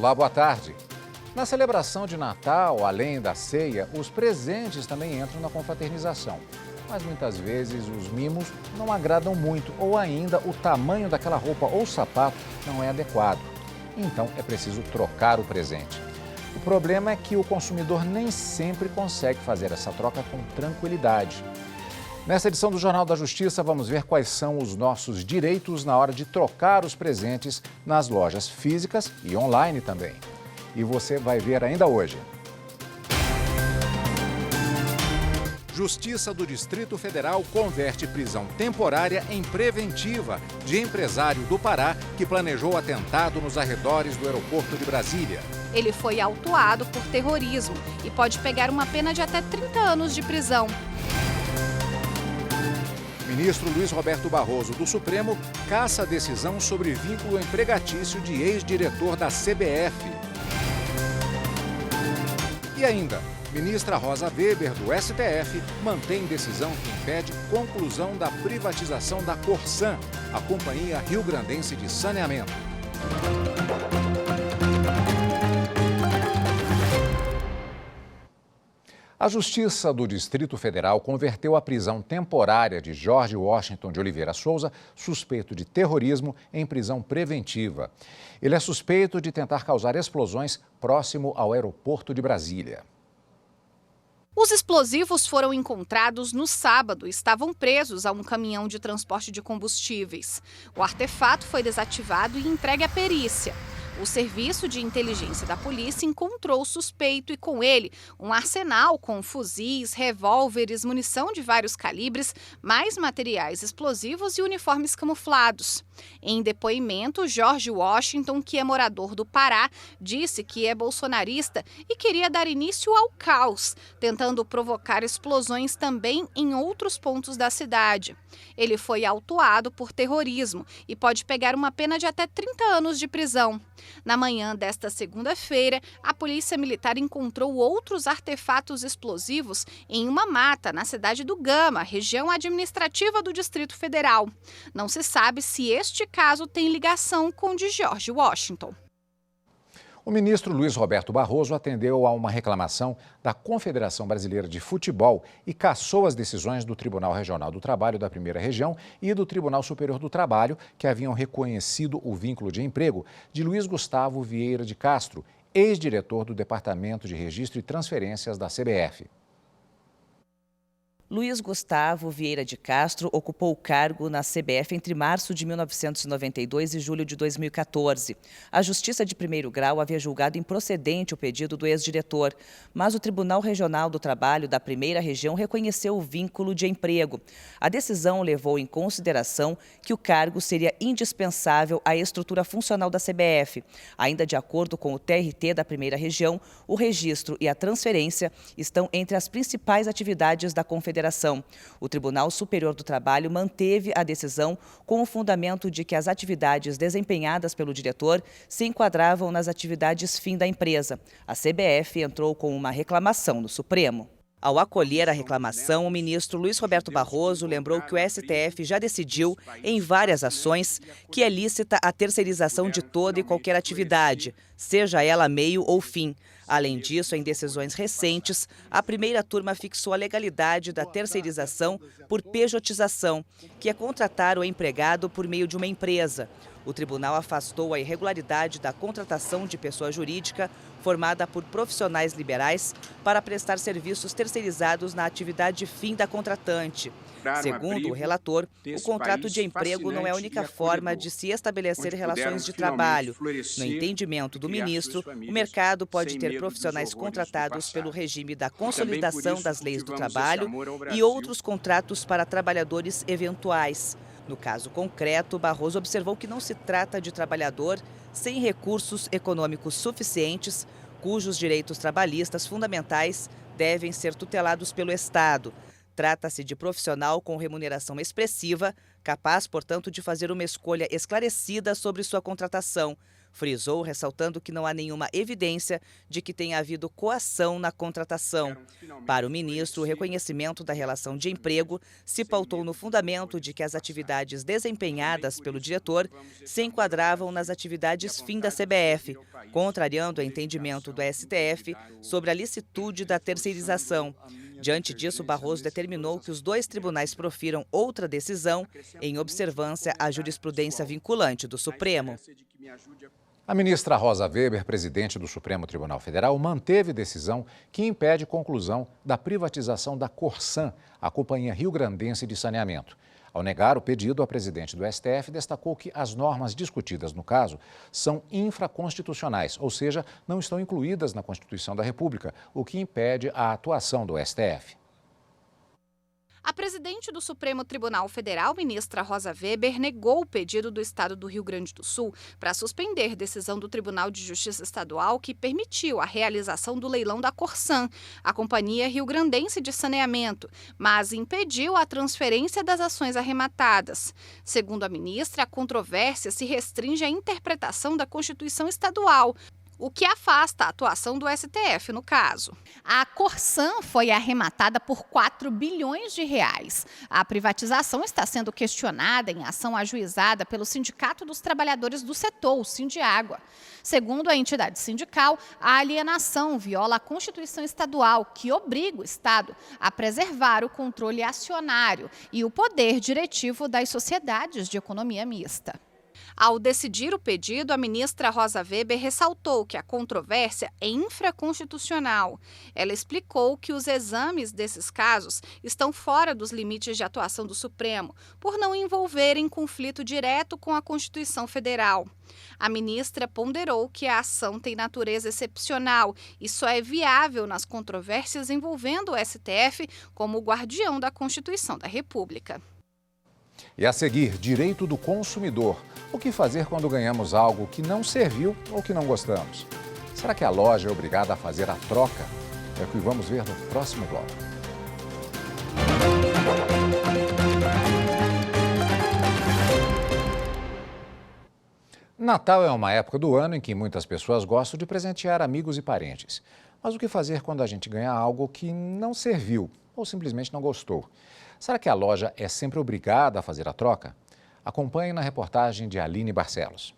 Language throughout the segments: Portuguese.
Olá, boa tarde. Na celebração de Natal, além da ceia, os presentes também entram na confraternização. Mas muitas vezes os mimos não agradam muito ou ainda o tamanho daquela roupa ou sapato não é adequado. Então é preciso trocar o presente. O problema é que o consumidor nem sempre consegue fazer essa troca com tranquilidade. Nessa edição do Jornal da Justiça, vamos ver quais são os nossos direitos na hora de trocar os presentes nas lojas físicas e online também. E você vai ver ainda hoje. Justiça do Distrito Federal converte prisão temporária em preventiva de empresário do Pará que planejou atentado nos arredores do aeroporto de Brasília. Ele foi autuado por terrorismo e pode pegar uma pena de até 30 anos de prisão. Ministro Luiz Roberto Barroso, do Supremo, caça a decisão sobre vínculo empregatício de ex-diretor da CBF. E ainda, ministra Rosa Weber, do STF, mantém decisão que impede conclusão da privatização da Corsan, a Companhia Rio-Grandense de Saneamento. A Justiça do Distrito Federal converteu a prisão temporária de Jorge Washington de Oliveira Souza, suspeito de terrorismo, em prisão preventiva. Ele é suspeito de tentar causar explosões próximo ao aeroporto de Brasília. Os explosivos foram encontrados no sábado e estavam presos a um caminhão de transporte de combustíveis. O artefato foi desativado e entregue à perícia. O serviço de inteligência da polícia encontrou o suspeito e, com ele, um arsenal com fuzis, revólveres, munição de vários calibres, mais materiais explosivos e uniformes camuflados. Em depoimento, Jorge Washington, que é morador do Pará, disse que é bolsonarista e queria dar início ao caos, tentando provocar explosões também em outros pontos da cidade. Ele foi autuado por terrorismo e pode pegar uma pena de até 30 anos de prisão. Na manhã desta segunda-feira, a Polícia Militar encontrou outros artefatos explosivos em uma mata na cidade do Gama, região administrativa do Distrito Federal. Não se sabe se este caso tem ligação com o de Jorge Washington. O ministro Luiz Roberto Barroso atendeu a uma reclamação da Confederação Brasileira de Futebol e cassou as decisões do Tribunal Regional do Trabalho da Primeira Região e do Tribunal Superior do Trabalho, que haviam reconhecido o vínculo de emprego de Luiz Gustavo Vieira de Castro, ex-diretor do Departamento de Registro e Transferências da CBF. Luiz Gustavo Vieira de Castro ocupou o cargo na CBF entre março de 1992 e julho de 2014. A Justiça de Primeiro Grau havia julgado improcedente o pedido do ex-diretor, mas o Tribunal Regional do Trabalho da Primeira Região reconheceu o vínculo de emprego. A decisão levou em consideração que o cargo seria indispensável à estrutura funcional da CBF. Ainda de acordo com o TRT da Primeira Região, o registro e a transferência estão entre as principais atividades da Confederação. O Tribunal Superior do Trabalho manteve a decisão com o fundamento de que as atividades desempenhadas pelo diretor se enquadravam nas atividades fim da empresa. A CBF entrou com uma reclamação no Supremo. Ao acolher a reclamação, o ministro Luiz Roberto Barroso lembrou que o STF já decidiu, em várias ações, que é lícita a terceirização de toda e qualquer atividade, seja ela meio ou fim. Além disso, em decisões recentes, a primeira turma fixou a legalidade da terceirização por pejotização, que é contratar o empregado por meio de uma empresa. O tribunal afastou a irregularidade da contratação de pessoa jurídica formada por profissionais liberais para prestar serviços terceirizados na atividade fim da contratante. Segundo o relator, o contrato de emprego não é a única forma de se estabelecer relações de trabalho. No entendimento do ministro, o mercado pode ter profissionais contratados pelo regime da consolidação das leis do trabalho e outros contratos para trabalhadores eventuais. No caso concreto, Barroso observou que não se trata de trabalhador sem recursos econômicos suficientes, cujos direitos trabalhistas fundamentais devem ser tutelados pelo Estado. Trata-se de profissional com remuneração expressiva, capaz, portanto, de fazer uma escolha esclarecida sobre sua contratação, Frisou, ressaltando que não há nenhuma evidência de que tenha havido coação na contratação. Para o ministro, o reconhecimento da relação de emprego se pautou no fundamento de que as atividades desempenhadas pelo diretor se enquadravam nas atividades fim da CBF, contrariando o entendimento do STF sobre a licitude da terceirização. Diante disso, Barroso determinou que os dois tribunais profiram outra decisão em observância à jurisprudência vinculante do Supremo. A ministra Rosa Weber, presidente do Supremo Tribunal Federal, manteve decisão que impede conclusão da privatização da Corsan, a Companhia Rio-Grandense de Saneamento. Ao negar o pedido, a presidente do STF destacou que as normas discutidas no caso são infraconstitucionais, ou seja, não estão incluídas na Constituição da República, o que impede a atuação do STF. A presidente do Supremo Tribunal Federal, ministra Rosa Weber, negou o pedido do Estado do Rio Grande do Sul para suspender decisão do Tribunal de Justiça Estadual que permitiu a realização do leilão da Corsan, a Companhia Rio-Grandense de Saneamento, mas impediu a transferência das ações arrematadas. Segundo a ministra, a controvérsia se restringe à interpretação da Constituição Estadual, o que afasta a atuação do STF no caso. A Corsan foi arrematada por 4 bilhões de reais. A privatização está sendo questionada em ação ajuizada pelo Sindicato dos Trabalhadores do Setor, o Sindiágua. Segundo a entidade sindical, a alienação viola a Constituição Estadual, que obriga o Estado a preservar o controle acionário e o poder diretivo das sociedades de economia mista. Ao decidir o pedido, a ministra Rosa Weber ressaltou que a controvérsia é infraconstitucional. Ela explicou que os exames desses casos estão fora dos limites de atuação do Supremo, por não envolverem conflito direto com a Constituição Federal. A ministra ponderou que a ação tem natureza excepcional e só é viável nas controvérsias envolvendo o STF como guardião da Constituição da República. E a seguir, direito do consumidor. O que fazer quando ganhamos algo que não serviu ou que não gostamos? Será que a loja é obrigada a fazer a troca? É o que vamos ver no próximo bloco. Natal é uma época do ano em que muitas pessoas gostam de presentear amigos e parentes. Mas o que fazer quando a gente ganha algo que não serviu ou simplesmente não gostou? Será que a loja é sempre obrigada a fazer a troca? Acompanhe na reportagem de Aline Barcelos.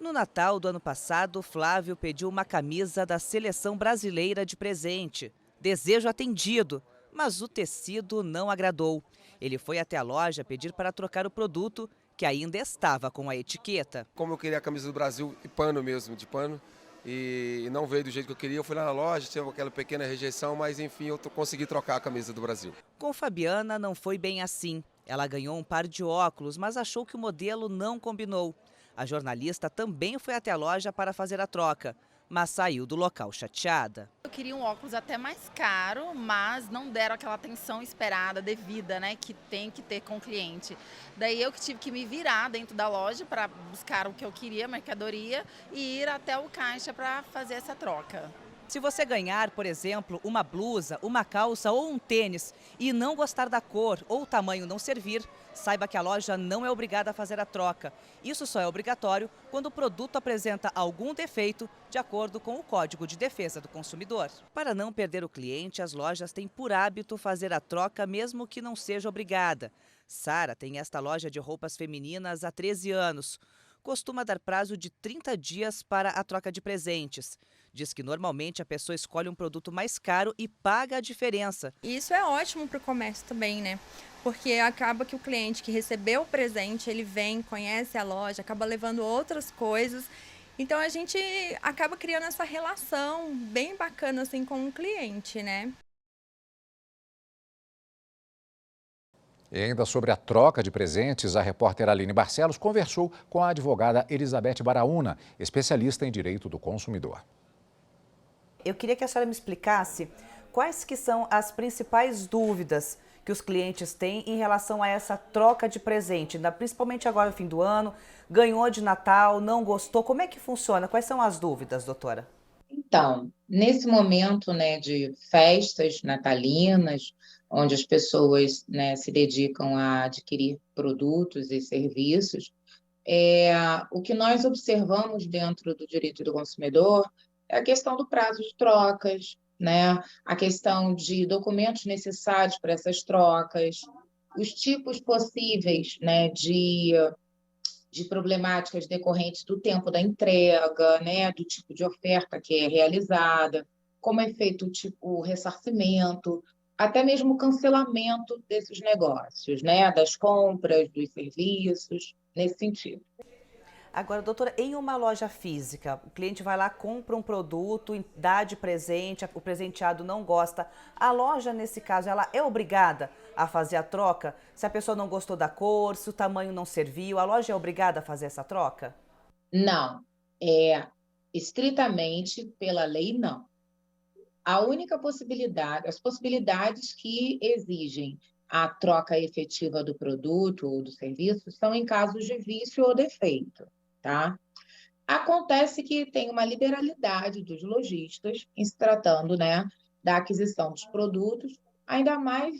No Natal do ano passado, Flávio pediu uma camisa da Seleção Brasileira de presente. Desejo atendido, mas o tecido não agradou. Ele foi até a loja pedir para trocar o produto, que ainda estava com a etiqueta. Como eu queria a camisa do Brasil de pano mesmo, e não veio do jeito que eu queria, eu fui lá na loja, tive aquela pequena rejeição, mas enfim, eu consegui trocar a camisa do Brasil. Com Fabiana não foi bem assim. Ela ganhou um par de óculos, mas achou que o modelo não combinou. A jornalista também foi até a loja para fazer a troca, mas saiu do local chateada. Eu queria um óculos até mais caro, mas não deram aquela atenção esperada, devida, né, que tem que ter com o cliente. Daí eu que tive que me virar dentro da loja para buscar o que eu queria, mercadoria, e ir até o caixa para fazer essa troca. Se você ganhar, por exemplo, uma blusa, uma calça ou um tênis e não gostar da cor ou o tamanho não servir, saiba que a loja não é obrigada a fazer a troca. Isso só é obrigatório quando o produto apresenta algum defeito, de acordo com o Código de Defesa do Consumidor. Para não perder o cliente, as lojas têm por hábito fazer a troca mesmo que não seja obrigada. Sara tem esta loja de roupas femininas há 13 anos. Costuma dar prazo de 30 dias para a troca de presentes. Diz que normalmente a pessoa escolhe um produto mais caro e paga a diferença. Isso é ótimo para o comércio também, né? Porque acaba que o cliente que recebeu o presente, ele vem, conhece a loja, acaba levando outras coisas. Então a gente acaba criando essa relação bem bacana assim com o cliente, né? E ainda sobre a troca de presentes, a repórter Aline Barcelos conversou com a advogada Elizabeth Baraúna, especialista em direito do consumidor. Eu queria que a senhora me explicasse quais que são as principais dúvidas que os clientes têm em relação a essa troca de presente, principalmente agora no fim do ano, ganhou de Natal, não gostou, como é que funciona? Quais são as dúvidas, doutora? Então, nesse momento, né, de festas natalinas, onde as pessoas, né, se dedicam a adquirir produtos e serviços, O que nós observamos dentro do direito do consumidor é a questão do prazo de trocas, né? A questão de documentos necessários para essas trocas, os tipos possíveis, né, de problemáticas decorrentes do tempo da entrega, né, do tipo de oferta que é realizada, como é feito o ressarcimento, até mesmo o cancelamento desses negócios, né, das compras, dos serviços, nesse sentido. Agora, doutora, em uma loja física, o cliente vai lá, compra um produto, dá de presente, o presenteado não gosta. A loja, nesse caso, ela é obrigada a fazer a troca? Se a pessoa não gostou da cor, se o tamanho não serviu, a loja é obrigada a fazer essa troca? Não, estritamente pela lei, não. A única possibilidade, as possibilidades que exigem a troca efetiva do produto ou do serviço são em casos de vício ou defeito, tá? Acontece que tem uma liberalidade dos lojistas em se tratando, né, da aquisição dos produtos, ainda mais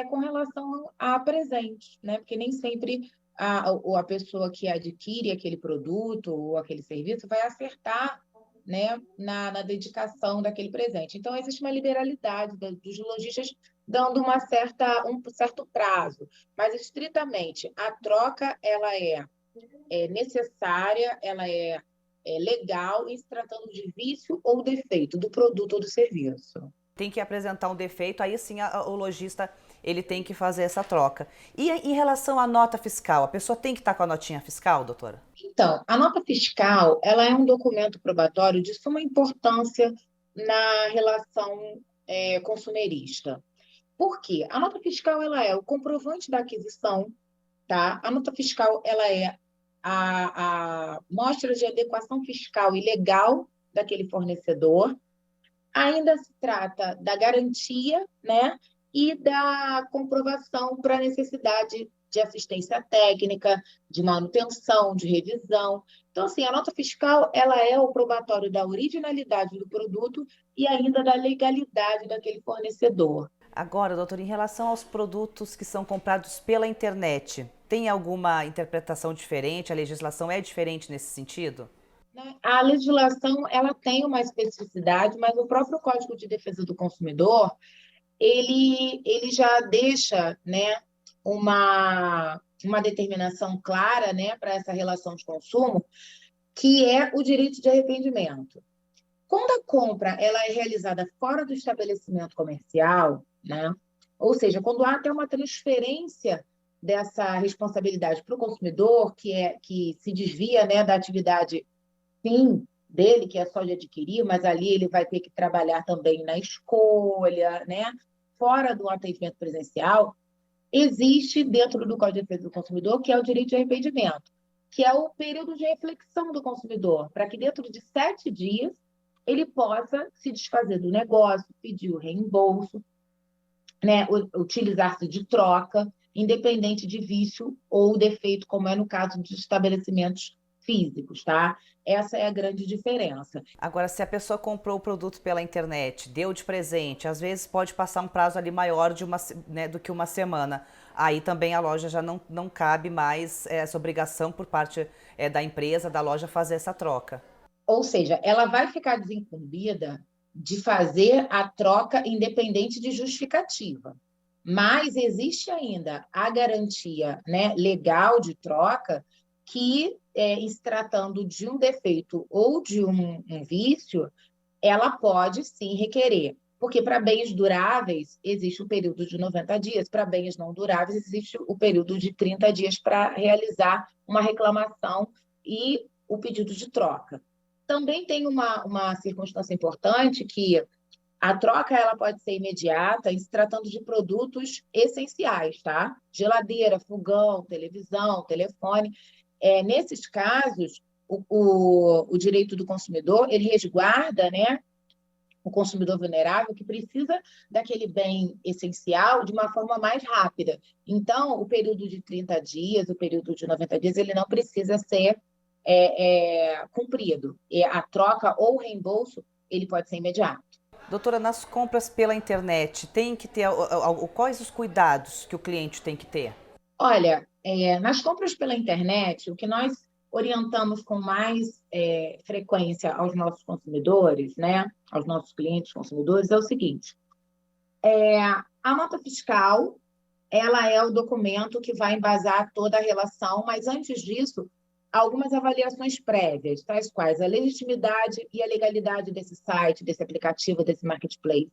com relação a presentes, né? Porque nem sempre a pessoa que adquire aquele produto ou aquele serviço vai acertar, né, na dedicação daquele presente. Então, existe uma liberalidade dos lojistas dando um certo prazo, mas estritamente a troca ela é necessária, ela é legal em se tratando de vício ou defeito do produto ou do serviço. Tem que apresentar um defeito, aí sim o lojista ele tem que fazer essa troca. E em relação à nota fiscal, a pessoa tem que estar com a notinha fiscal, doutora? Então, a nota fiscal ela é um documento probatório de suma importância na relação consumerista. Por quê? A nota fiscal ela é o comprovante da aquisição, tá? A nota fiscal ela é a mostra de adequação fiscal e legal daquele fornecedor. Ainda se trata da garantia, né, e da comprovação para a necessidade de assistência técnica, de manutenção, de revisão. Então, assim, a nota fiscal ela é o probatório da originalidade do produto e ainda da legalidade daquele fornecedor. Agora, doutora, em relação aos produtos que são comprados pela internet, tem alguma interpretação diferente? A legislação é diferente nesse sentido? A legislação ela tem uma especificidade, mas o próprio Código de Defesa do Consumidor ele já deixa, né, uma determinação clara, né, para essa relação de consumo, que é o direito de arrependimento. Quando a compra ela é realizada fora do estabelecimento comercial, né, ou seja, quando há até uma transferência dessa responsabilidade para o consumidor, que se desvia, né, da atividade fim dele, que é só de adquirir, mas ali ele vai ter que trabalhar também na escolha, né? Fora do atendimento presencial, existe dentro do Código de Defesa do Consumidor, que é o direito de arrependimento, que é o período de reflexão do consumidor, para que dentro de 7 dias ele possa se desfazer do negócio, pedir o reembolso, né? Utilizar-se de troca, independente de vício ou defeito, como é no caso dos estabelecimentos físicos, tá? Essa é a grande diferença. Agora, se a pessoa comprou o produto pela internet, deu de presente, às vezes pode passar um prazo ali maior do que uma semana. Aí também a loja já não cabe mais essa obrigação por parte da empresa, da loja, fazer essa troca. Ou seja, ela vai ficar desincumbida de fazer a troca independente de justificativa. Mas existe ainda a garantia, né, legal de troca que, se tratando de um defeito ou de um vício, ela pode sim requerer. Porque para bens duráveis existe o período de 90 dias, para bens não duráveis existe o período de 30 dias para realizar uma reclamação e o pedido de troca. Também tem uma circunstância importante que a troca ela pode ser imediata em se tratando de produtos essenciais, tá? Geladeira, fogão, televisão, telefone. Nesses casos, o direito do consumidor, ele resguarda, né, o consumidor vulnerável que precisa daquele bem essencial de uma forma mais rápida. Então, o período de 30 dias, o período de 90 dias, ele não precisa ser cumprido. A troca ou o reembolso, ele pode ser imediato. Doutora, nas compras pela internet, tem que ter quais os cuidados que o cliente tem que ter? Olha, nas compras pela internet, o que nós orientamos com mais frequência aos nossos consumidores, né, aos nossos clientes consumidores, é o seguinte: a nota fiscal, ela é o documento que vai embasar toda a relação, mas antes disso, algumas avaliações prévias, tais quais a legitimidade e a legalidade desse site, desse aplicativo, desse marketplace.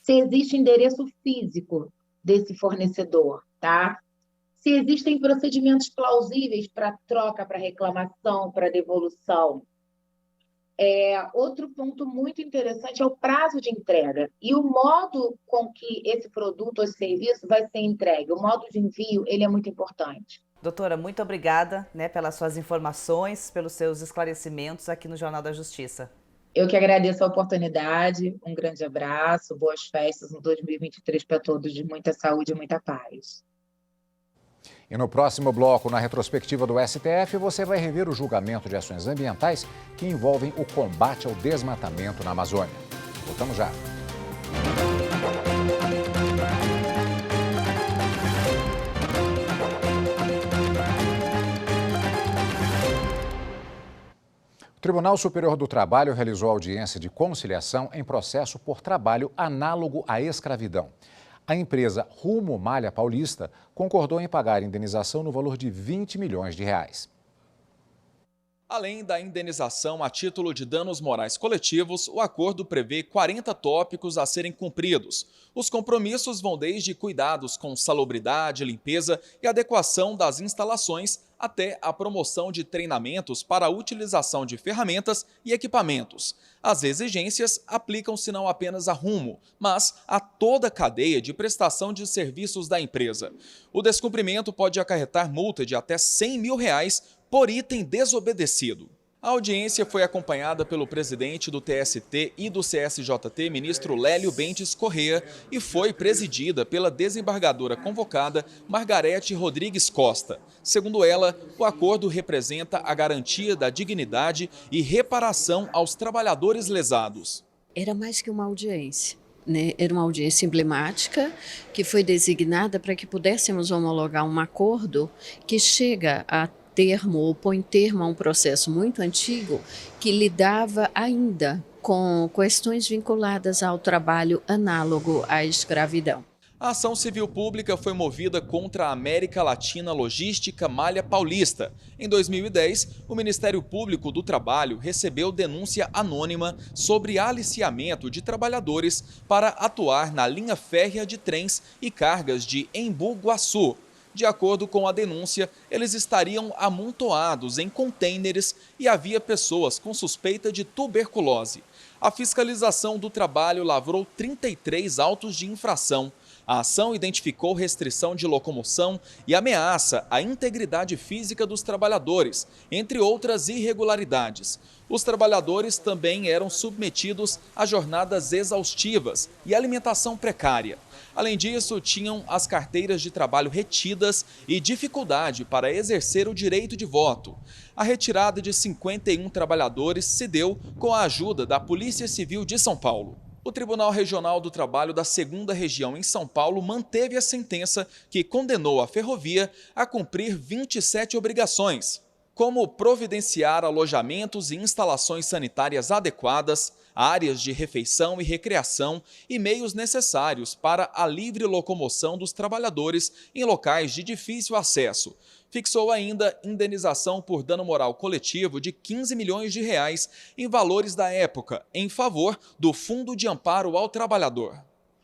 Se existe endereço físico desse fornecedor, tá? Se existem procedimentos plausíveis para troca, para reclamação, para devolução. Outro ponto muito interessante é o prazo de entrega e o modo com que esse produto ou esse serviço vai ser entregue. O modo de envio, ele é muito importante. Doutora, muito obrigada, né, pelas suas informações, pelos seus esclarecimentos aqui no Jornal da Justiça. Eu que agradeço a oportunidade, um grande abraço, boas festas no 2023 para todos, de muita saúde e muita paz. E no próximo bloco, na retrospectiva do STF, você vai rever o julgamento de ações ambientais que envolvem o combate ao desmatamento na Amazônia. Voltamos já. O Tribunal Superior do Trabalho realizou audiência de conciliação em processo por trabalho análogo à escravidão. A empresa Rumo Malha Paulista concordou em pagar indenização no valor de 20 milhões de reais. Além da indenização a título de danos morais coletivos, o acordo prevê 40 tópicos a serem cumpridos. Os compromissos vão desde cuidados com salubridade, limpeza e adequação das instalações até a promoção de treinamentos para a utilização de ferramentas e equipamentos. As exigências aplicam-se não apenas a Rumo, mas a toda a cadeia de prestação de serviços da empresa. O descumprimento pode acarretar multa de até R$100 mil por item desobedecido. A audiência foi acompanhada pelo presidente do TST e do CSJT, ministro Lélio Bentes Corrêa, e foi presidida pela desembargadora convocada Margarete Rodrigues Costa. Segundo ela, o acordo representa a garantia da dignidade e reparação aos trabalhadores lesados. Era mais que uma audiência, né? Era uma audiência emblemática que foi designada para que pudéssemos homologar um acordo que chega a termo ou põe termo a um processo muito antigo que lidava ainda com questões vinculadas ao trabalho análogo à escravidão. A ação civil pública foi movida contra a América Latina Logística Malha Paulista. Em 2010, o Ministério Público do Trabalho recebeu denúncia anônima sobre aliciamento de trabalhadores para atuar na linha férrea de trens e cargas de Embu-Guaçu. De acordo com a denúncia, eles estariam amontoados em contêineres e havia pessoas com suspeita de tuberculose. A fiscalização do trabalho lavrou 33 autos de infração. A ação identificou restrição de locomoção e ameaça à integridade física dos trabalhadores, entre outras irregularidades. Os trabalhadores também eram submetidos a jornadas exaustivas e alimentação precária. Além disso, tinham as carteiras de trabalho retidas e dificuldade para exercer o direito de voto. A retirada de 51 trabalhadores se deu com a ajuda da Polícia Civil de São Paulo. O Tribunal Regional do Trabalho da 2ª Região em São Paulo manteve a sentença que condenou a ferrovia a cumprir 27 obrigações, como providenciar alojamentos e instalações sanitárias adequadas, áreas de refeição e recreação e meios necessários para a livre locomoção dos trabalhadores em locais de difícil acesso. Fixou ainda indenização por dano moral coletivo de 15 milhões de reais em valores da época, em favor do Fundo de Amparo ao Trabalhador.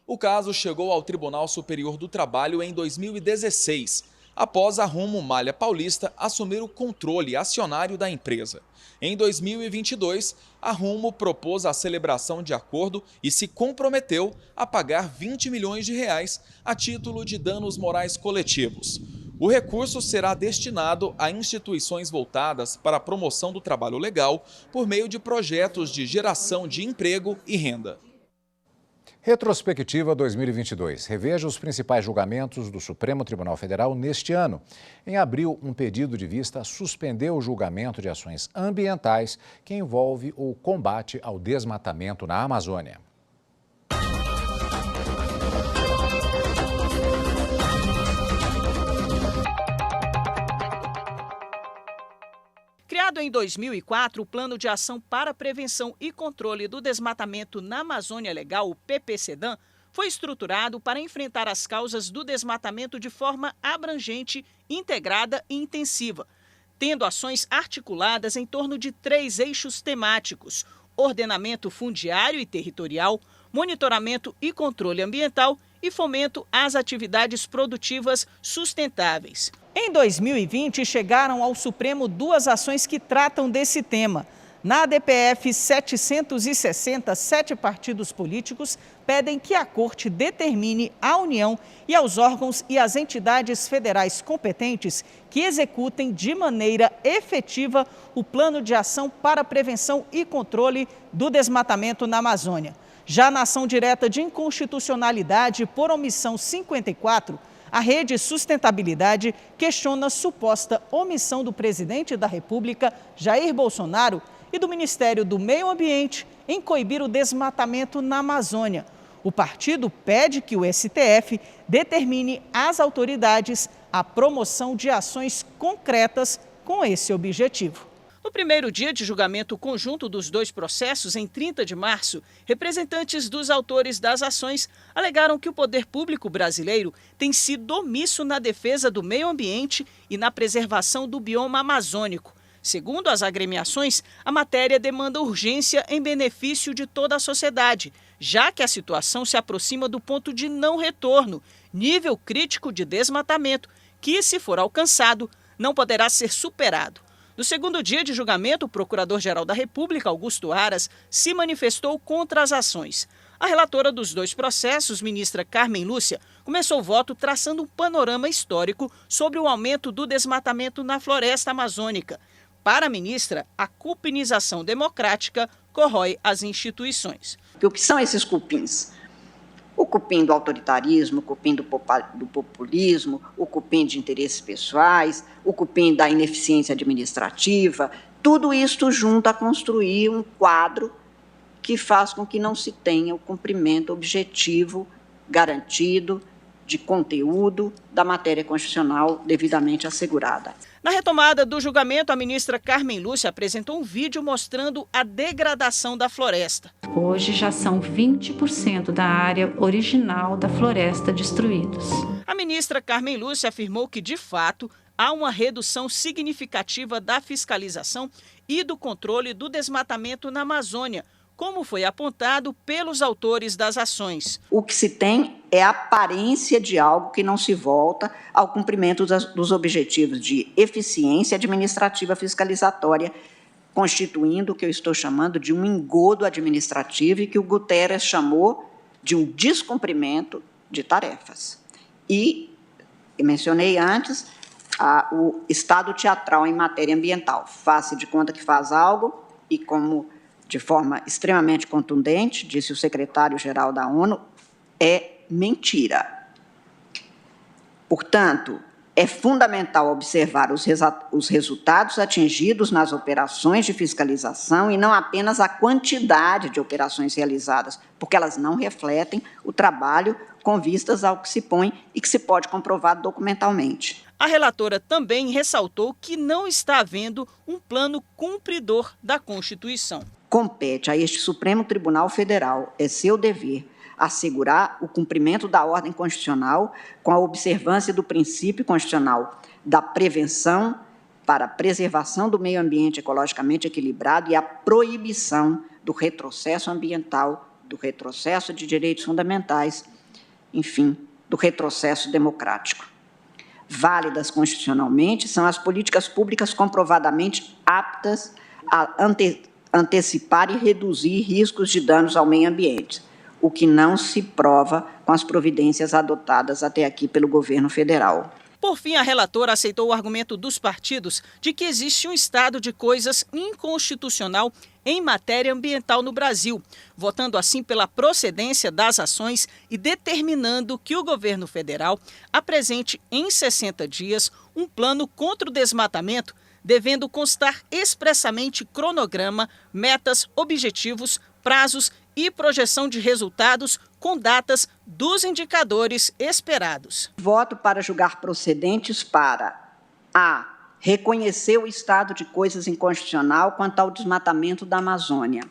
O caso chegou ao Tribunal Superior do Trabalho em 2016, após a Rumo Malha Paulista assumir o controle acionário da empresa. Em 2022, a Rumo propôs a celebração de acordo e se comprometeu a pagar 20 milhões de reais a título de danos morais coletivos. O recurso será destinado a instituições voltadas para a promoção do trabalho legal por meio de projetos de geração de emprego e renda. Retrospectiva 2022. Reveja os principais julgamentos do Supremo Tribunal Federal neste ano. Em abril, um pedido de vista suspendeu o julgamento de ações ambientais que envolve o combate ao desmatamento na Amazônia. Criado em 2004, o Plano de Ação para a Prevenção e Controle do Desmatamento na Amazônia Legal, o PPCDAM, foi estruturado para enfrentar as causas do desmatamento de forma abrangente, integrada e intensiva, tendo ações articuladas em torno de 3 eixos temáticos: ordenamento fundiário e territorial, monitoramento e controle ambiental e fomento às atividades produtivas sustentáveis. Em 2020, chegaram ao Supremo 2 ações que tratam desse tema. Na ADPF 760, 7 partidos políticos pedem que a Corte determine à União e aos órgãos e às entidades federais competentes que executem de maneira efetiva o Plano de Ação para a Prevenção e Controle do Desmatamento na Amazônia. Já na ação direta de inconstitucionalidade por omissão 54, a Rede Sustentabilidade questiona a suposta omissão do presidente da República, Jair Bolsonaro, e do Ministério do Meio Ambiente em coibir o desmatamento na Amazônia. O partido pede que o STF determine às autoridades a promoção de ações concretas com esse objetivo. No primeiro dia de julgamento conjunto dos 2 processos, em 30 de março, representantes dos autores das ações alegaram que o poder público brasileiro tem sido omisso na defesa do meio ambiente e na preservação do bioma amazônico. Segundo as agremiações, a matéria demanda urgência em benefício de toda a sociedade, já que a situação se aproxima do ponto de não retorno, nível crítico de desmatamento, que, se for alcançado, não poderá ser superado. No segundo dia de julgamento, o Procurador-Geral da República, Augusto Aras, se manifestou contra as ações. A relatora dos 2 processos, ministra Carmen Lúcia, começou o voto traçando um panorama histórico sobre o aumento do desmatamento na floresta amazônica. Para a ministra, a cupinização democrática corrói as instituições. O que são esses cupins? O cupim do autoritarismo, o cupim do populismo, o cupim de interesses pessoais, o cupim da ineficiência administrativa, tudo isso junto a construir um quadro que faz com que não se tenha o cumprimento objetivo, garantido, de conteúdo da matéria constitucional devidamente assegurada. Na retomada do julgamento, a ministra Carmen Lúcia apresentou um vídeo mostrando a degradação da floresta. Hoje já são 20% da área original da floresta destruídos. A ministra Carmen Lúcia afirmou que, de fato, há uma redução significativa da fiscalização e do controle do desmatamento na Amazônia, como foi apontado pelos autores das ações. O que se tem é a aparência de algo que não se volta ao cumprimento dos objetivos de eficiência administrativa fiscalizatória, constituindo o que eu estou chamando de um engodo administrativo e que o Guterres chamou de um descumprimento de tarefas. E mencionei antes o estado teatral em matéria ambiental. Faz-se de conta que faz algo e, como de forma extremamente contundente, disse o secretário-geral da ONU, é mentira. Portanto, é fundamental observar os resultados atingidos nas operações de fiscalização e não apenas a quantidade de operações realizadas, porque elas não refletem o trabalho com vistas ao que se põe e que se pode comprovar documentalmente. A relatora também ressaltou que não está havendo um plano cumpridor da Constituição. Compete a este Supremo Tribunal Federal, é seu dever, assegurar o cumprimento da ordem constitucional com a observância do princípio constitucional da prevenção para a preservação do meio ambiente ecologicamente equilibrado e a proibição do retrocesso ambiental, do retrocesso de direitos fundamentais, enfim, do retrocesso democrático. Válidas constitucionalmente são as políticas públicas comprovadamente aptas a antecipar e reduzir riscos de danos ao meio ambiente, o que não se prova com as providências adotadas até aqui pelo governo federal. Por fim, a relatora aceitou o argumento dos partidos de que existe um estado de coisas inconstitucional em matéria ambiental no Brasil, votando assim pela procedência das ações e determinando que o governo federal apresente em 60 dias um plano contra o desmatamento, devendo constar expressamente cronograma, metas, objetivos, prazos e projeção de resultados com datas dos indicadores esperados. Voto para julgar procedentes para a. reconhecer o estado de coisas inconstitucional quanto ao desmatamento da Amazônia.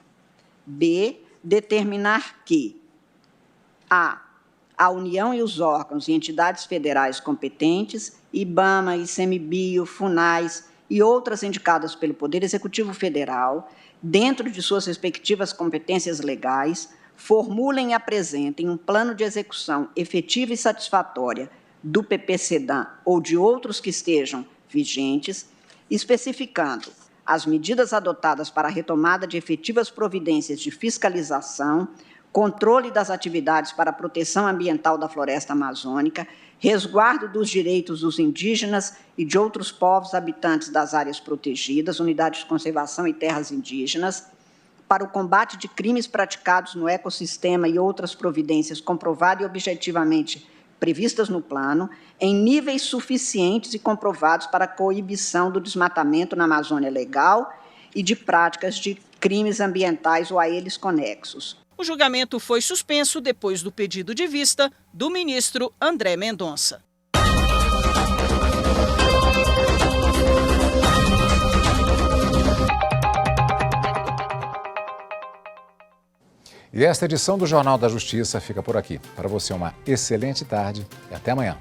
B, determinar que a União e os órgãos e entidades federais competentes, IBAMA, ICMBio, FUNAIS e outras indicadas pelo Poder Executivo Federal, dentro de suas respectivas competências legais, formulem e apresentem um plano de execução efetiva e satisfatória do PPCDAN ou de outros que estejam vigentes, especificando as medidas adotadas para a retomada de efetivas providências de fiscalização, controle das atividades para a proteção ambiental da floresta amazônica, resguardo dos direitos dos indígenas e de outros povos habitantes das áreas protegidas, unidades de conservação e terras indígenas, para o combate de crimes praticados no ecossistema e outras providências comprovadas e objetivamente previstas no plano, em níveis suficientes e comprovados para a coibição do desmatamento na Amazônia Legal e de práticas de crimes ambientais ou a eles conexos. O julgamento foi suspenso depois do pedido de vista do ministro André Mendonça. E esta edição do Jornal da Justiça fica por aqui. Para você, uma excelente tarde e até amanhã.